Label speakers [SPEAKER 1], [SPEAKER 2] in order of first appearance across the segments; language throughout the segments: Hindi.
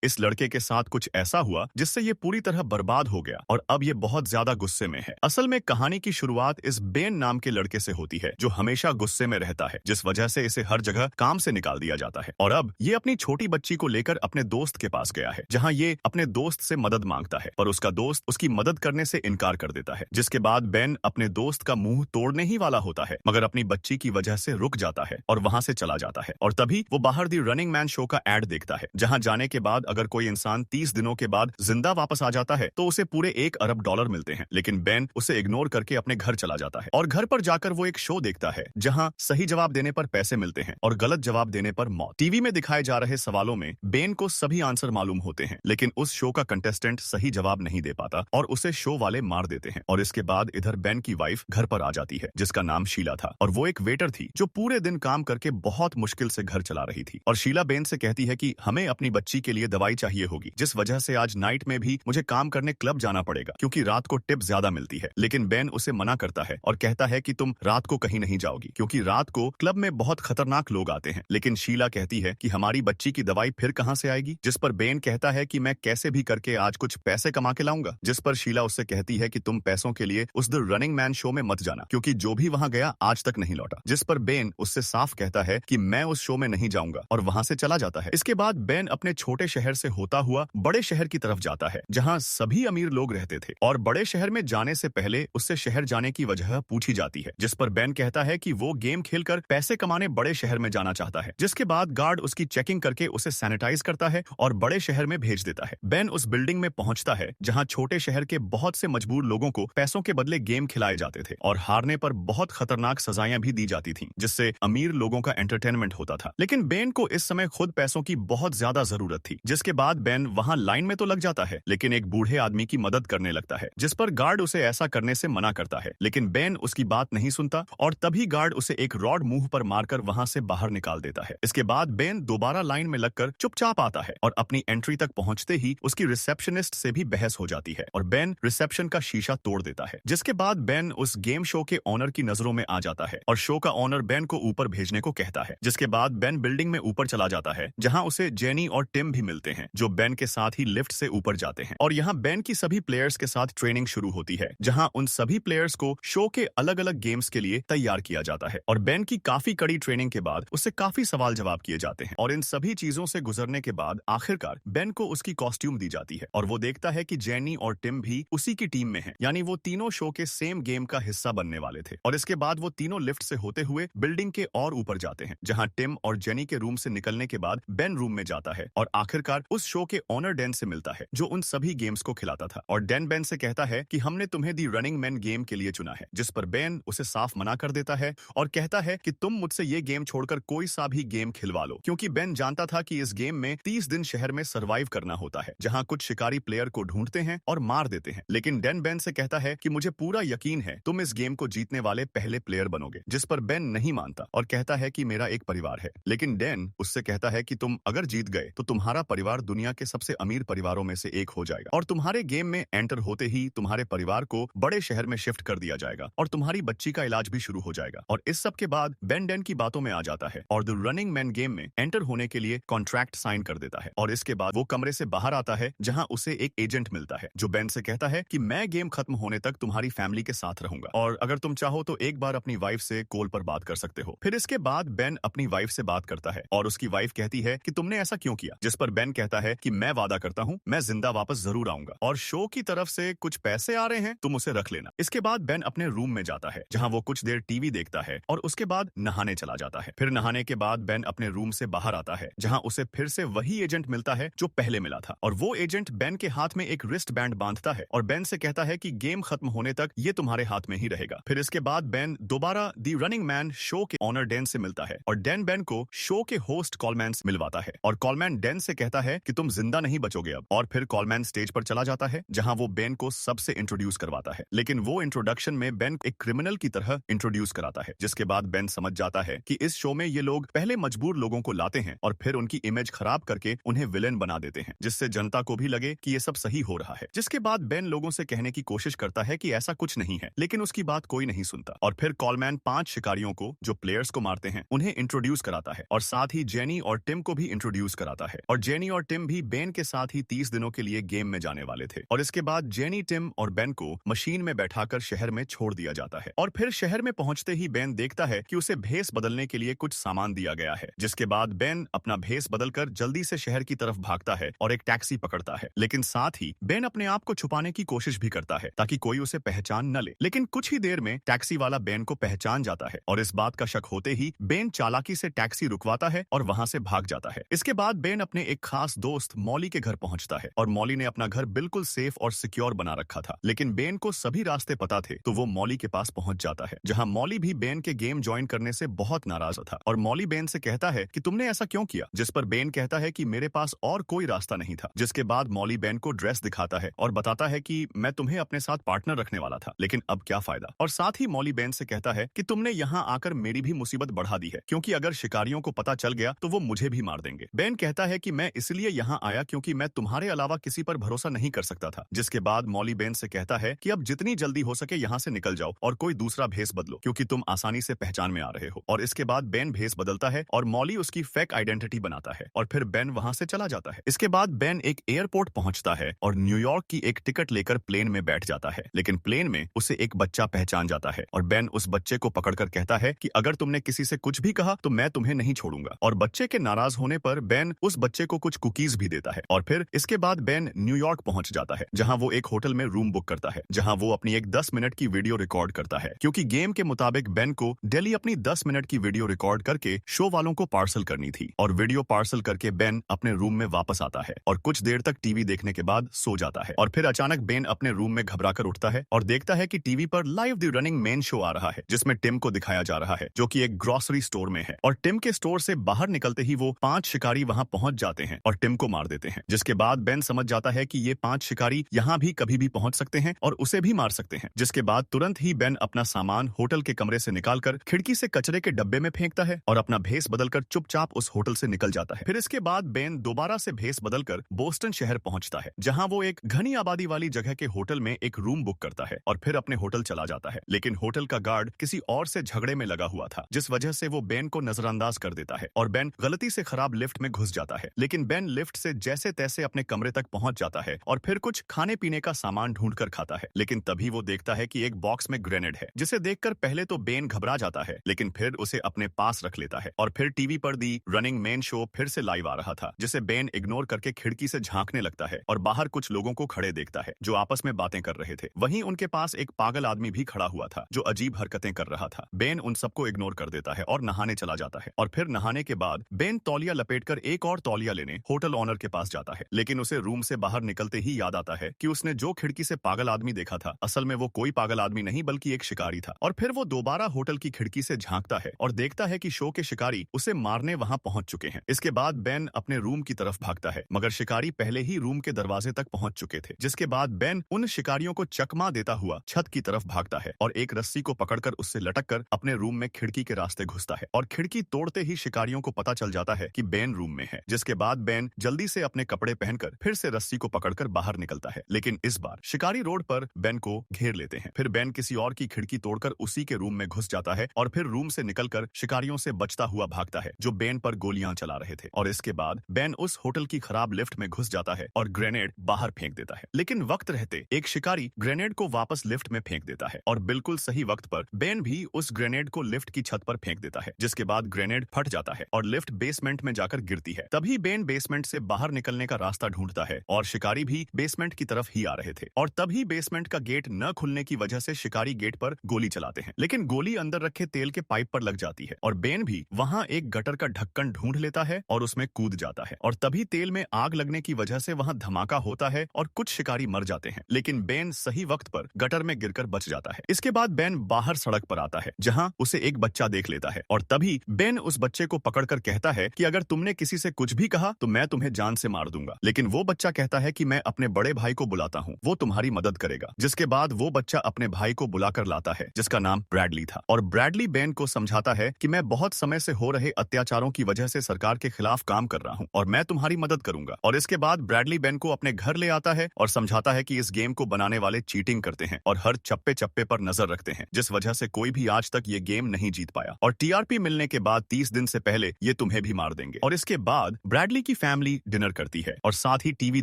[SPEAKER 1] इस लड़के के साथ कुछ ऐसा हुआ जिससे ये पूरी तरह बर्बाद हो गया और अब ये बहुत ज्यादा गुस्से में है। असल में कहानी की शुरुआत इस बेन नाम के लड़के से होती है जो हमेशा गुस्से में रहता है, जिस वजह से इसे हर जगह काम से निकाल दिया जाता है। और अब ये अपनी छोटी बच्ची को लेकर अपने दोस्त के पास गया है, जहाँ ये अपने दोस्त से मदद मांगता है, पर उसका दोस्त उसकी मदद करने से इनकार कर देता है। जिसके बाद बेन अपने दोस्त का मुंह तोड़ने ही वाला होता है, मगर अपनी बच्ची की वजह से रुक जाता है और वहां से चला जाता है। और तभी वो बाहर दी रनिंग मैन शो का एड देखता है, जहां जाने के बाद अगर कोई इंसान 30 दिनों के बाद जिंदा वापस आ जाता है तो उसे पूरे $1 अरब मिलते हैं। लेकिन बेन उसे इग्नोर करके अपने घर चला जाता है और घर पर जाकर वो एक शो देखता है जहां सही जवाब देने पर पैसे मिलते हैं और गलत जवाब देने पर मौत। टीवी में दिखाए जा रहे सवालों में बेन को सभी आंसर मालूम होते हैं, लेकिन उस शो का कंटेस्टेंट सही जवाब नहीं दे पाता और उसे शो वाले मार देते हैं। और इसके बाद इधर बेन की वाइफ घर पर आ जाती है, जिसका नाम शीला था, और वो एक वेटर थी जो पूरे दिन काम करके बहुत मुश्किल से घर चला रही थी। और शीला बेन से कहती है कि हमें अपनी बच्ची के लिए दवाई चाहिए होगी, जिस वजह से आज नाइट में भी मुझे काम करने क्लब जाना पड़ेगा क्योंकि रात को टिप ज्यादा मिलती है। लेकिन बेन उसे मना करता है और कहता है कि तुम रात को कहीं नहीं जाओगी क्योंकि रात को क्लब में बहुत खतरनाक लोग आते हैं। लेकिन शीला कहती है कि हमारी बच्ची की दवाई फिर कहां से आएगी, जिस पर बेन कहता है कि मैं कैसे भी करके आज कुछ पैसे कमा के लाऊंगा। जिस पर शीला उससे कहती है कि तुम पैसों के लिए उस द रनिंग मैन शो में मत जाना क्योंकि जो भी वहां गया आज तक नहीं लौटा। जिस पर बेन उससे साफ कहता है कि मैं उस शो में नहीं जाऊंगा और वहां से चला जाता है। इसके बाद बेन अपने छोटे शहर से होता हुआ बड़े शहर की तरफ जाता है जहां सभी अमीर लोग रहते थे, और बड़े शहर में जाने से पहले उससे शहर जाने की वजह पूछी जाती है। जिस पर बेन कहता है कि वो गेम खेलकर पैसे कमाने बड़े शहर में जाना चाहता है। जिसके बाद गार्ड उसकी चेकिंग करके उसे सैनिटाइज करता है और बड़े शहर में भेज देता है। बेन उस बिल्डिंग में पहुंचता है जहां छोटे शहर के बहुत से मजबूर लोगों को पैसों के बदले गेम खिलाए जाते थे और हारने पर बहुत खतरनाक सजाएं भी दी जाती थीं, जिससे अमीर लोगों का एंटरटेनमेंट होता था। लेकिन बेन को इस समय खुद पैसों की बहुत ज्यादा जरूरत थी। जिसके बाद बेन वहां लाइन में तो लग जाता है, लेकिन एक बूढ़े आदमी की मदद करने लगता है, जिस पर गार्ड उसे ऐसा करने से मना करता है। लेकिन बेन उसकी बात नहीं सुनता और तभी गार्ड उसे एक रॉड मुंह पर मारकर वहां से बाहर निकाल देता है। इसके बाद बेन दोबारा लाइन में लगकर चुपचाप आता है और अपनी एंट्री तक पहुंचते ही उसकी रिसेप्शनिस्ट से भी बहस हो जाती है और बेन रिसेप्शन का शीशा तोड़ देता है। जिसके बाद बेन उस गेम शो के ओनर की नजरों में आ जाता है और शो का ओनर बेन को ऊपर भेजने को कहता है। जिसके बाद बेन बिल्डिंग में ऊपर चला जाता है जहां उसे जेनी और टिम भी मिलते हैं जो बेन के साथ ही लिफ्ट से ऊपर जाते हैं। और यहाँ बेन की सभी प्लेयर्स के साथ ट्रेनिंग शुरू होती है जहां उन सभी प्लेयर्स को शो के अलग अलग गेम्स के लिए तैयार किया जाता है। और बेन की काफी कड़ी ट्रेनिंग के बाद उससे काफी सवाल जवाब किए जाते हैं और इन सभी चीजों से गुजरने के बाद आखिरकार बेन को उसकी कॉस्ट्यूम दी जाती है और वो देखता है कि जेनी और टिम भी उसी की टीम में हैं, यानी वो तीनों शो के सेम गेम का हिस्सा बनने वाले थे। और इसके बाद वो तीनों लिफ्ट से होते हुए बिल्डिंग के और ऊपर जाते हैं जहां टिम और जेनी के रूम से निकलने के बाद बेन रूम में जाता है और आखिरकार उस शो के ओनर डैन से मिलता है जो उन सभी गेम्स को खिलाता था। और डैन बेन से कहता है कि हमने तुम्हें दी रनिंग मैन गेम के लिए चुना है। जिस पर बेन उसे साफ मना कर देता है और कहता है कि तुम मुझसे ये गेम छोड़कर कोई सा भी गेम खिलवा लो, क्योंकि बेन जानता था कि इस गेम में 30 दिन शहर में सरवाइव करना होता है जहां कुछ शिकारी प्लेयर को ढूंढते हैं और मार देते हैं। लेकिन डैन बेन से कहता है कि मुझे पूरा यकीन है तुम इस गेम को जीतने वाले पहले प्लेयर बनोगे। जिस पर बेन नहीं मानता और कहता है कि मेरा एक परिवार है। लेकिन डैन उससे कहता है कि तुम अगर जीत गए तो तुम्हारा परिवार दुनिया के सबसे अमीर परिवारों में से एक हो जाएगा और तुम्हारे गेम में एंटर होते ही तुम्हारे परिवार को बड़े शहर में शिफ्ट कर दिया जाएगा और तुम्हारी बच्ची का इलाज भी शुरू हो जाएगा। और इस सब के बाद बेन डैन की बातों में आ जाता है और द रनिंग मैन गेम में एंटर होने के लिए कॉन्ट्रैक्ट साइन कर देता है। और इसके बाद वो कमरे से बाहर आता है जहां उसे एक एजेंट मिलता है जो बेन से कहता है कि मैं गेम खत्म होने तक तुम्हारी फैमिली के साथ रहूंगा और अगर तुम चाहो तो एक बार अपनी वाइफ से कॉल पर बात कर सकते हो। फिर इसके बाद बेन अपनी वाइफ से बात करता है और उसकी वाइफ कहती है कि तुमने ऐसा क्यों किया। जिस पर बेन कहता है कि मैं वादा करता हूँ मैं जिंदा वापस जरूर आऊंगा और शो की तरफ से कुछ पैसे आ रहे हैं, तुम उसे रख लेना। इसके बाद बेन अपने रूम में जाता है जहां वो कुछ देर टीवी देखता है और उसके बाद नहाने चला जाता है। फिर नहाने के बाद बेन अपने रूम से बाहर आता है जहां उसे फिर से वही एजेंट मिलता है जो पहले मिला था और वो एजेंट बेन के हाथ में एक रिस्ट बैंड बांधता है और बेन से कहता है कि गेम खत्म होने तक ये तुम्हारे हाथ में ही रहेगा। फिर इसके बाद बेन दोबारा दी रनिंग मैन शो के ओनर डैन से मिलता है और डैन बेन को शो के होस्ट कॉलमैन से मिलवाता है और कॉलमैन डैन से कहता है कि तुम जिंदा नहीं बचोगे अब। और फिर कॉलमैन स्टेज पर चला जाता है जहां वो बेन को सबसे इंट्रोड्यूस करवाता है, लेकिन वो इंट्रोडक्शन में बेन एक क्रिमिनल की तरह इंट्रोड्यूस कराता है। जिसके बाद बेन समझ जाता है कि इस शो में ये लोग पहले मजबूर लोगों को लाते हैं और फिर उनकी इमेज खराब करके उन्हें विलेन बना देते हैं, जिससे जनता को भी लगे कि ये सब सही हो रहा है। जिसके बाद बेन लोगों से कहने की कोशिश करता है कि ऐसा कुछ नहीं है, लेकिन उसकी बात कोई नहीं सुनता। और फिर कॉलमैन 5 शिकारियों को जो प्लेयर्स को मारते हैं उन्हें इंट्रोड्यूस कराता है और साथ ही जेनी और टिम को भी इंट्रोड्यूस कराता है और जेनी जेनी और टिम भी बेन के साथ ही 30 दिनों के लिए गेम में जाने वाले थे और इसके बाद जेनी, टिम और बेन को मशीन में बैठाकर शहर में छोड़ दिया जाता है। और फिर शहर में पहुंचते ही बेन देखता है कि उसे भेस बदलने के लिए कुछ सामान दिया गया है, जिसके बाद बेन अपना भेस बदलकर जल्दी से शहर की तरफ भागता है और एक टैक्सी पकड़ता है। लेकिन साथ ही बेन अपने आप को छुपाने की कोशिश भी करता है ताकि कोई उसे पहचान न ले। लेकिन कुछ ही देर में टैक्सी वाला बेन को पहचान जाता है और इस बात का शक होते ही बेन चालाकी से टैक्सी रुकवाता है और वहां से भाग जाता है। इसके बाद बेन अपने एक खास दोस्त मॉली के घर पहुंचता है और मॉली ने अपना घर बिल्कुल सेफ और सिक्योर बना रखा था। लेकिन बेन को सभी रास्ते पता थे तो वो मॉली के पास पहुंच जाता है, जहां मॉली भी बेन के गेम ज्वाइन करने से बहुत नाराज था और मॉली बेन से कहता है कि तुमने ऐसा क्यों किया, जिस पर बेन कहता है कि मेरे पास और कोई रास्ता नहीं था। जिसके बाद मॉली बेन को ड्रेस दिखाता है और बताता है कि मैं तुम्हें अपने साथ पार्टनर रखने वाला था, लेकिन अब क्या फायदा। और साथ ही मॉली बेन से कहता है कि तुमने यहाँ आकर मेरी भी मुसीबत बढ़ा दी है, क्योंकि अगर शिकारियों को पता चल गया तो वो मुझे भी मार देंगे। बेन कहता है कि मैं इसलिए यहाँ आया क्योंकि मैं तुम्हारे अलावा किसी पर भरोसा नहीं कर सकता था। जिसके बाद मॉली बेन से कहता है कि अब जितनी जल्दी हो सके यहाँ से निकल जाओ और कोई दूसरा भेस बदलो, क्योंकि तुम आसानी से पहचान में आ रहे हो। और इसके बाद बेन भेस बदलता है और मॉली उसकी फेक आइडेंटिटी बनाता है और फिर बेन वहां से चला जाता है। इसके बाद बेन एक एयरपोर्ट पहुंचता है और न्यूयॉर्क की एक टिकट लेकर प्लेन में बैठ जाता है। लेकिन प्लेन में उसे एक बच्चा पहचान जाता है और बेन उस बच्चे को पकड़कर कहता है कि अगर तुमने किसी से कुछ भी कहा तो मैं तुम्हें नहीं छोड़ूंगा। और बच्चे के नाराज होने पर बेन उस बच्चे को कुछ कुकीज भी देता है। और फिर इसके बाद बेन न्यूयॉर्क पहुंच जाता है, जहां वो एक होटल में रूम बुक करता है, जहां वो अपनी एक 10 मिनट की वीडियो रिकॉर्ड करता है, क्योंकि गेम के मुताबिक बेन को दिल्ली अपनी 10 मिनट की वीडियो रिकॉर्ड करके शो वालों को पार्सल करनी थी। और वीडियो पार्सल करके बेन अपने रूम में वापस आता है और कुछ देर तक टीवी देखने के बाद सो जाता है। और फिर अचानक बेन अपने रूम में घबराकर उठता है और देखता है कि टीवी पर live the running man show आ रहा है, जिसमें टिम को दिखाया जा रहा है, जो कि एक ग्रोसरी स्टोर में है। और टिम के स्टोर से बाहर निकलते ही वो 5 शिकारी वहां पहुंच जाते हैं और टिम को मार देते हैं। जिसके बाद बेन समझ जाता है कि ये 5 शिकारी यहाँ भी कभी भी पहुंच सकते हैं और उसे भी मार सकते हैं। जिसके बाद तुरंत ही बेन अपना सामान होटल के कमरे से निकालकर खिड़की से कचरे के डब्बे में फेंकता है और अपना भेस बदलकर चुपचाप उस होटल से निकल जाता है। फिर इसके बाद बेन दोबारा से भेस बदलकर बोस्टन शहर पहुंचता है, जहां वो एक घनी आबादी वाली जगह के होटल में एक रूम बुक करता है और फिर अपने होटल चला जाता है। लेकिन होटल का गार्ड किसी और से झगड़े में लगा हुआ था, जिस वजह से वो बेन को नजरअंदाज कर देता है और बेन गलती से खराब लिफ्ट में घुस जाता है। लेकिन बेन लिफ्ट से जैसे तैसे अपने कमरे तक पहुंच जाता है और फिर कुछ खाने पीने का सामान ढूंढकर खाता है। लेकिन तभी वो देखता है कि एक बॉक्स में ग्रेनेड है, जिसे देखकर पहले तो बेन घबरा जाता है, लेकिन फिर उसे अपने पास रख लेता है। और फिर टीवी पर दी रनिंग मेन शो फिर से लाइव आ रहा था, जिसे बेन इग्नोर करके खिड़की से झांकने लगता है और बाहर कुछ लोगों को खड़े देखता है जो आपस में बातें कर रहे थे। वहीं उनके पास एक पागल आदमी भी खड़ा हुआ था जो अजीब हरकतें कर रहा था। बेन उन सबको इग्नोर कर देता है और नहाने चला जाता है। और फिर नहाने के बाद बेन तौलिया लपेटकर एक और तौलिया लेने होटल ऑनर के पास जाता है। लेकिन उसे रूम से बाहर निकलते ही याद आता है कि उसने जो खिड़की से पागल आदमी देखा था, असल में वो कोई पागल आदमी नहीं बल्कि एक शिकारी था। और फिर वो दोबारा होटल की खिड़की से झांकता है और देखता है कि शो के शिकारी उसे मारने वहां पहुंच चुके हैं। इसके बाद बेन अपने रूम की तरफ भागता है, मगर शिकारी पहले ही रूम के दरवाजे तक पहुंच चुके थे। जिसके बाद बेन उन शिकारियों को चकमा देता हुआ छत की तरफ भागता है और एक रस्सी को पकड़कर उससे लटककर अपने रूम में खिड़की के रास्ते घुसता है। और खिड़की तोड़ते ही शिकारियों को पता चल जाता है कि बेन रूम में है। जिसके बाद बेन जल्दी से अपने कपड़े पहनकर फिर से रस्सी को पकड़कर बाहर निकलता है। लेकिन इस बार शिकारी रोड पर बेन को घेर लेते हैं। फिर बेन किसी और की खिड़की तोड़कर उसी के रूम में घुस जाता है और फिर रूम से निकलकर शिकारियों से बचता हुआ भागता है जो बेन पर गोलियां चला रहे थे। और इसके बाद बेन उस होटल की खराब लिफ्ट में घुस जाता है और ग्रेनेड बाहर फेंक देता है। लेकिन वक्त रहते एक शिकारी ग्रेनेड को वापस लिफ्ट में फेंक देता है और बिल्कुल सही वक्त पर बेन भी उस ग्रेनेड को लिफ्ट की छत पर फेंक देता है। जिसके बाद ग्रेनेड फट जाता है और लिफ्ट बेसमेंट में जाकर गिरती है। तभी बेन बेसमेंट से बाहर निकलने का रास्ता ढूंढता है और शिकारी भी बेसमेंट की तरफ ही आ रहे थे। और तभी बेसमेंट का गेट न खुलने की वजह से शिकारी गेट पर गोली चलाते हैं, लेकिन गोली अंदर रखे तेल के पाइप पर लग जाती है और बेन भी वहां एक गटर का ढक्कन ढूंढ लेता है और उसमें कूद जाता है। और तभी तेल में आग लगने की वजह से वहां धमाका होता है और कुछ शिकारी मर जाते हैं, लेकिन बेन सही वक्त पर गटर में गिरकर बच जाता है। इसके बाद बेन बाहर सड़क पर आता है, जहां उसे एक बच्चा देख लेता है और तभी बेन उस बच्चे को पकड़कर कहता है कि अगर तुमने किसी से कुछ भी कहा तो मैं तुम्हें जान से मार दूंगा। लेकिन वो बच्चा कहता है कि मैं अपने बड़े भाई को बुलाता हूँ, वो तुम्हारी मदद करेगा। जिसके बाद वो बच्चा अपने भाई को बुलाकर लाता है, जिसका नाम ब्रैडली था। और ब्रैडली बेन को समझाता है कि मैं बहुत समय से हो रहे अत्याचारों की वजह से सरकार के खिलाफ काम कर रहा हूँ और मैं तुम्हारी मदद करूंगा। और इसके बाद ब्रैडली बेन को अपने घर ले आता है और समझाता है कि इस गेम को बनाने वाले चीटिंग करते हैं और हर चप्पे चप्पे पर नजर रखते हैं, जिस वजह से कोई भी आज तक ये गेम नहीं जीत पाया। और टीआरपी मिलने के बाद 30 दिन से पहले ये तुम्हें भी मार देंगे। और इसके बाद ब्रैडली की फैमिली डिनर करती है और साथ ही टीवी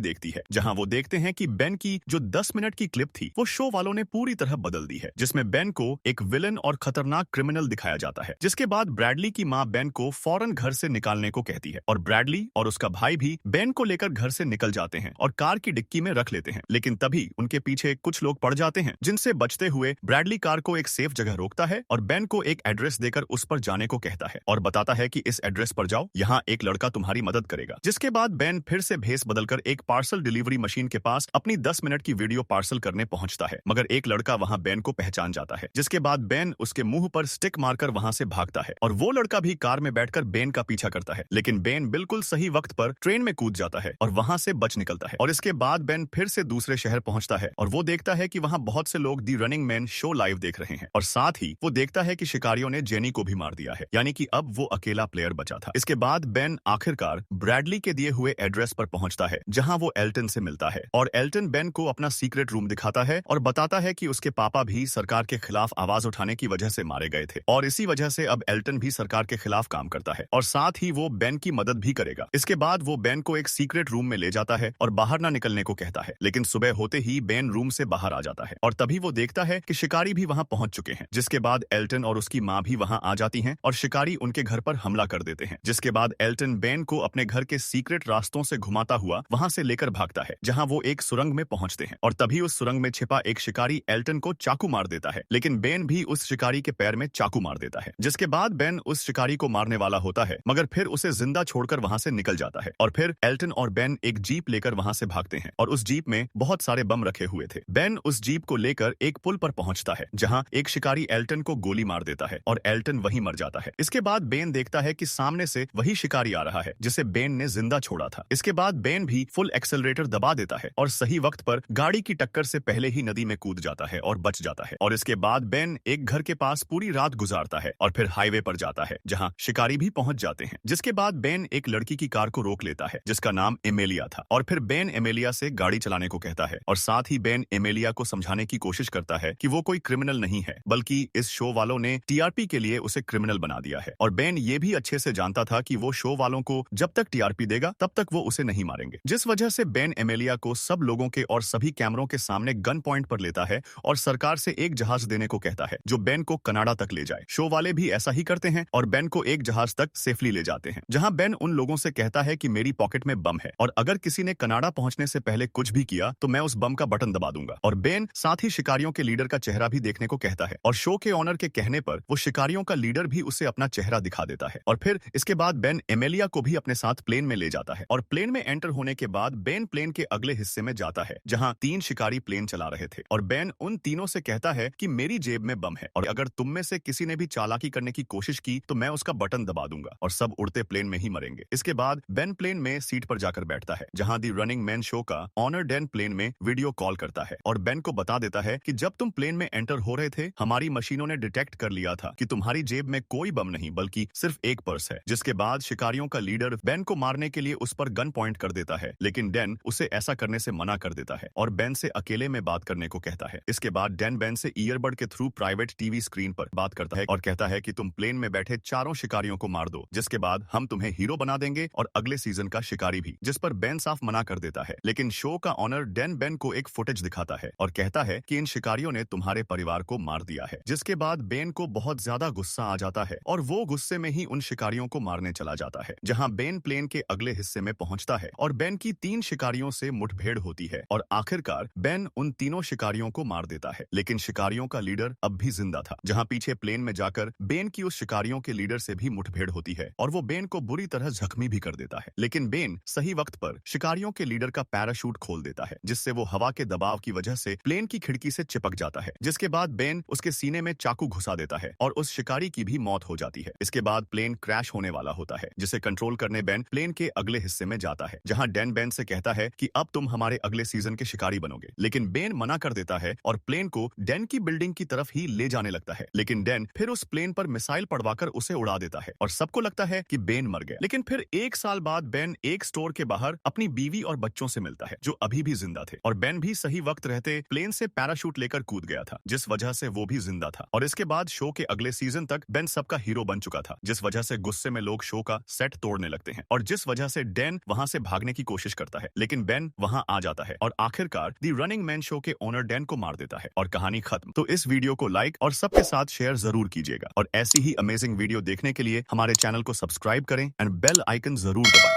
[SPEAKER 1] देखती है, जहां वो देखते हैं कि बेन की जो 10 मिनट की क्लिप थी वो शो वालों ने पूरी तरह बदल दी है, जिसमें बेन को एक विलन और खतरनाक क्रिमिनल दिखाया जाता है। जिसके बाद ब्रैडली की मां बेन को फौरन घर से निकालने को कहती है और ब्रैडली और उसका भाई भी बेन को लेकर घर से निकल जाते हैं और कार की डिक्की में रख लेते हैं। लेकिन तभी उनके पीछे कुछ लोग पड़ जाते हैं, जिनसे बचते हुए ब्रैडली कार को एक सेफ जगह रोकता है और बेन को एक एड्रेस देकर उस पर जाने को कहता है और बताता है कि इस एड्रेस पर जाओ, यहाँ एक लड़का तुम्हारी मदद करेगा। जिसके बाद बेन फिर से भेस बदलकर एक पार्सल डिलीवरी मशीन के पास अपनी 10 मिनट की वीडियो पार्सल करने पहुंचता है, मगर एक लड़का वहां बेन को पहचान जाता है। जिसके बाद बेन उसके मुंह पर स्टिक मारकर वहां से भागता है और वो लड़का भी कार में बैठकर बेन का पीछा करता है, लेकिन बेन बिल्कुल सही वक्त पर ट्रेन में कूद जाता है और वहां से बच निकलता है। और इसके बाद बेन फिर से दूसरे शहर पहुंचता है और वो देखता है कि वहां बहुत से लोग दी रनिंग मैन शो लाइव देख रहे हैं और साथ ही वो देखता है कि शिकारियों ने जेनी को भी मार दिया है, यानी कि अब वो अकेला प्लेयर बचा था। इसके बाद बेन आखिरकार ब्रैडली के दिए हुए एड्रेस पर पहुंचता है, जहां वो एल्टन से मिलता है और एल्टन बेन को अपना सीक्रेट रूम दिखाता है और बताता है कि उसके पापा भी सरकार के खिलाफ आवाज उठाने की वजह से मारे गए थे और इसी वजह से अब एल्टन भी सरकार के खिलाफ काम करता है और साथ ही वो बेन की मदद भी करेगा। इसके बाद वो बेन को एक सीक्रेट रूम में ले जाता है और बाहर ना निकलने को कहता है, लेकिन सुबह होते ही बेन रूम से बाहर आ जाता है और तभी वो देखता है कि शिकारी भी वहां पहुंच चुके हैं। जिसके बाद एल्टन और उसकी मां भी वहां आ जाती हैं और शिकारी उनके घर पर हमला कर देते हैं। जिसके बाद एल्टन बेन को अपने घर के सीक्रेट रास्तों से घुमाता हुआ वहां से लेकर भागता है, जहां वो एक सुरंग में पहुंचते हैं और तभी उस सुरंग में छिपा एक शिकारी एल्टन को चाकू मार देता है, लेकिन बेन भी उस शिकारी के पैर में चाकू मार देता है। जिसके बाद बेन उस शिकारी को मारने वाला होता है, मगर फिर उसे जिंदा छोड़कर वहां से निकल जाता है और फिर एल्टन और बेन एक जीप लेकर वहां से भागते हैं और उस जीप में बहुत सारे बम रखे हुए थे। बेन उस जीप को लेकर एक पुल पर पहुंचता है, जहां एक शिकारी एल्टन को गोली मार देता है और एल्टन वहीं मर जाता है। इसके बाद बेन देखता है कि सामने से वही शिकारी आ रहा है जिसे बेन ने जिंदा छोड़ा था। इसके बाद बेन भी फुल एक्सेलरेटर दबा देता है और सही वक्त पर गाड़ी की टक्कर से पहले ही नदी में कूद जाता है और बच जाता है। और इसके बाद बेन एक घर के पास पूरी रात गुजारता है और फिर हाईवे पर जाता है, जहां शिकारी भी पहुंच जाते हैं। जिसके बाद बेन एक लड़की की कार को रोक लेता है जिसका नाम एमेलिया था और फिर बेन एमेलिया से गाड़ी चलाने को कहता है और साथ ही बेन एमेलिया को समझाने की कोशिश करता है कि वो कोई क्रिमिनल नहीं है, बल्कि इस शो वालों ने टीआरपी के लिए उसे क्रिमिनल बना दिया है। और बेन ये भी अच्छे से जानता था कि वो शो वालों को जब तक टीआरपी देगा तब तक वो उसे नहीं मारेंगे। जिस वजह से बेन एमेलिया को सब लोगों के और सभी कैमरों के सामने गन पॉइंट पर लेता है और सरकार से एक जहाज देने को कहता है जो बेन को कनाडा तक ले जाए। शो वाले भी ऐसा ही करते हैं और बेन को एक जहाज तक सेफली ले जाते हैं, जहां बेन उन लोगों से कहता है कि मेरी पॉकेट में बम है और अगर किसी ने कनाडा पहुंचने से पहले कुछ भी किया तो मैं उस बम का बटन दबा दूंगा। और बेन साथ ही शिकारियों के लीडर का चेहरा भी देखने को कहता है और शो के ऑनर के कहने पर वो शिकारियों का लीडर भी उसे अपना चेहरा दिखा देता है। और फिर इसके बाद बेन एमेलिया को भी अपने साथ प्लेन में ले जाता है और प्लेन में एंटर होने के बाद बेन प्लेन के अगले हिस्से में जाता है जहां 3 शिकारी प्लेन चला रहे थे और बेन उन तीनों से कहता है कि मेरी जेब में बम है और अगर तुम में से किसी ने भी चालाकी करने की कोशिश की तो मैं उसका बटन दबा दूंगा और सब उड़ते प्लेन में ही मरेंगे। इसके बाद बेन प्लेन में सीट पर जाकर बैठता है, जहां दी रनिंग मैन शो का ऑनर डेन प्लेन में वीडियो कॉल करता है और बेन को बता देता है कि जब तुम प्लेन में एंटर हो रहे थे हमारी मशीनों ने डिटेक्ट कर लिया था कि तुम्हारी जेब में कोई बम नहीं बल्कि सिर्फ एक पर्स है। जिसके बाद शिकारियों का लीडर बेन को मारने के लिए उस पर गन पॉइंट कर देता है, लेकिन डेन उसे ऐसा करने से मना कर देता है और बेन से अकेले में बात करने को कहता है। इसके बाद डेन बेन से ईयरबड के थ्रू प्राइवेट टीवी स्क्रीन पर बात करता है और कहता है कि तुम प्लेन में बैठे चारों शिकारियों को मार दो, जिसके बाद हम तुम्हें हीरो बना देंगे और अगले सीजन का शिकारी भी। जिस पर बेन साफ मना कर देता है, लेकिन शो का ऑनर डेन बेन को एक फुटेज दिखाता है और कहता है कि इन शिकारियों ने तुम्हारे परिवार को मार दिया है। जिसके बाद बेन को बहुत ज्यादा गुस्सा आ जाता है और वो गुस्से में ही उन शिकारियों को मारने चला जाता है, जहां बेन प्लेन के अगले हिस्से में पहुंचता है और बेन की 3 शिकारियों से मुठभेड़ होती है और आखिरकार बेन उन तीनों शिकारियों को मार देता है। लेकिन शिकारियों का लीडर अब भी जिंदा था, जहां पीछे प्लेन में जाकर बेन की उस शिकारियों के लीडर से भी मुठभेड़ होती है और वो बेन को बुरी तरह जख्मी भी कर देता है। लेकिन बेन सही वक्त पर शिकारियों के लीडर का पैराशूट खोल देता है, जिससे वो हवा के दबाव की वजह से प्लेन की खिड़की से चिपक जाता है। जिसके बाद बेन उसके सीने में चाकू घुसा देता है और उस शिकारी की भी मौत हो जाती है। इसके बाद प्लेन क्रैश होने वाला होता है, जिसे कंट्रोल करने बेन प्लेन के अगले हिस्से में जाता है, जहां डेन बेन से कहता है कि अब तुम हमारे अगले सीजन के शिकारी बनोगे। लेकिन बेन मना कर देता है और प्लेन को डेन की बिल्डिंग की तरफ ही ले जाने लगता है। लेकिन डेन फिर उस प्लेन पर मिसाइल पड़वाकर उसे उड़ा देता है और सबको लगता है कि बेन मर गया। लेकिन फिर 1 साल बाद बेन एक स्टोर के बाहर अपनी बीवी और बच्चों से मिलता है जो अभी भी जिंदा थे और बेन भी सही वक्त रहते प्लेन से पैराशूट लेकर कूद गया था, जिस वजह से वो भी जिंदा था। और इसके बाद शो के अगले सीजन तक बेन सबका हीरो बन चुका था, जिस वजह से गुस्से में लोग शो का सेट तोड़ने लगते हैं और जिस इस वजह से डैन वहां से भागने की कोशिश करता है, लेकिन बेन वहां आ जाता है और आखिरकार दी रनिंग मैन शो के ओनर डैन को मार देता है और कहानी खत्म। तो इस वीडियो को लाइक और सबके साथ शेयर जरूर कीजिएगा और ऐसी ही अमेजिंग वीडियो देखने के लिए हमारे चैनल को सब्सक्राइब करें एंड बेल आइकन जरूर दबाएं।